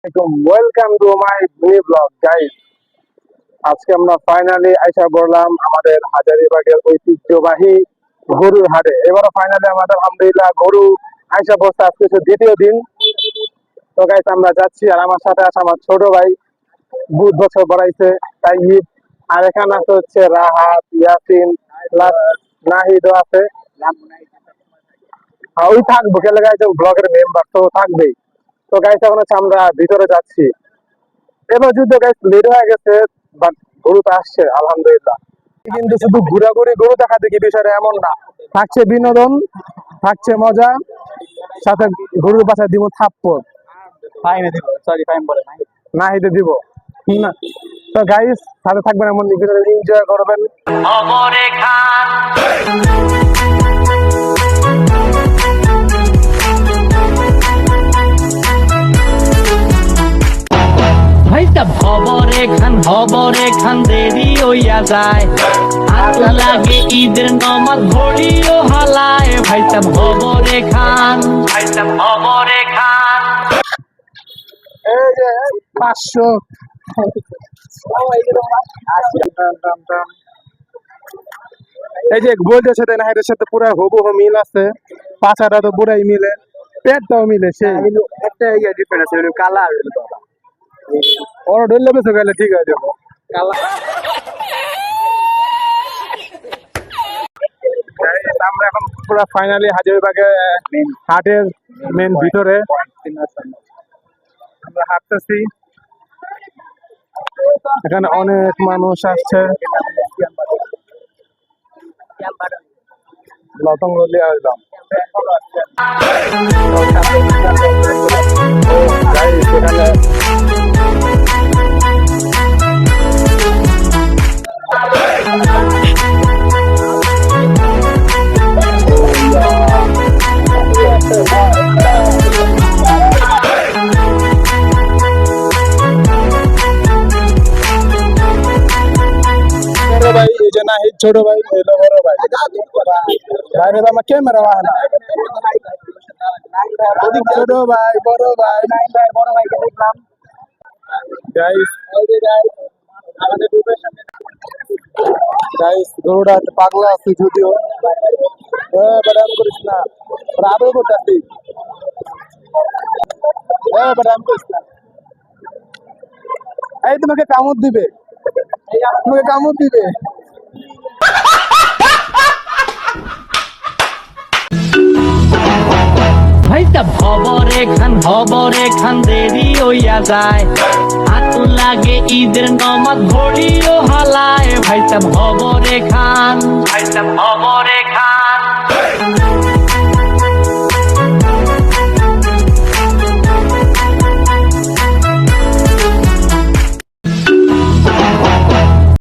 Welcome to my new blog guys. আজকে আমরা finally আইসা পড়লাম আমাদের হাজারীবাগের ঐতিহ্যবাহী গরুর হাটে। এবারও ফাইনালি আমাদের আলহামদুলিল্লাহ গরু আইসা পড়ছে, আজকে দ্বিতীয় দিন। তো গাইস আমরা যাচ্ছি, আর আমার সাথে আছে আমার ছোট ভাই, 2 বছর বড়াইছে তাই ঈদ। আর এখানে আছে হচ্ছে রাহাত, ইয়াসিন, নাহিদও আছে। ওই থাকবো কেলে গাইছে ব্লগের মেম্বার তো থাকবেই। তো গাইস এখন হচ্ছে আমরা ভিতরে যাচ্ছি। এবার যুদ্ধ গাইস লেট হয়ে গেছে, বাট গরু তো আসছে আলহামদুলিল্লাহ। কিন্তু শুধু ঘোরাঘুরি গরু দেখা দেখি বিষয়টা এমন না, থাকছে বিনোদন, থাকছে মজা, সাথে গরুর পাশে দিব থাপ্পড়, নাহিদে দিব না। তো গাইস সাথে থাকবেন, এমন এনজয় করবেন। খবরে খান দেরি হইয়া যায়, আতো লাগে ঈদের নমাজ ঘড়িও হালায়। ভাইটা খবরে খান এই যে 500 এই যে গোল্ডের সাথে নাহিদের সাথে পুরো হুবহু মিল আছে, পাছাটা তো পুরাই মিলে, পেটটাও মিলে। সে একটা ডিফারেন্স আছে, কালা আর ওর ডলে বেশি গেলে ঠিক আছে। আমরা এখন পুরো ফাইনালি হাজারীবাগে হাটের মেন ভিতরে আমরা হাঁটতেছি। এখানে অনেক মানুষ আসছে, লতঙ্গ লিয়ে আসলাম। এখানে ভাই এই যে নাহিদ ছোট ভাই, এলো বড় ভাই। বাইরে আমার ক্যামেরা বাহানা, ছোট ভাই বড় ভাই, বড় ভাইকে দেখলাম। গাইস গাইস গরুটা পাগলা আছে যদিও, ব্যায়াম করিস না, আরো করতে ব্যায়াম করিস না। এই তোমাকে কামড় দিবে, তোমাকে কামড় দিবে। ভাইটা খবরে খান দেরি হইয়া যায়, আতো লাগে ঈদের নমাজ ঘড়িও হালায়। ভাইটা খবরে খান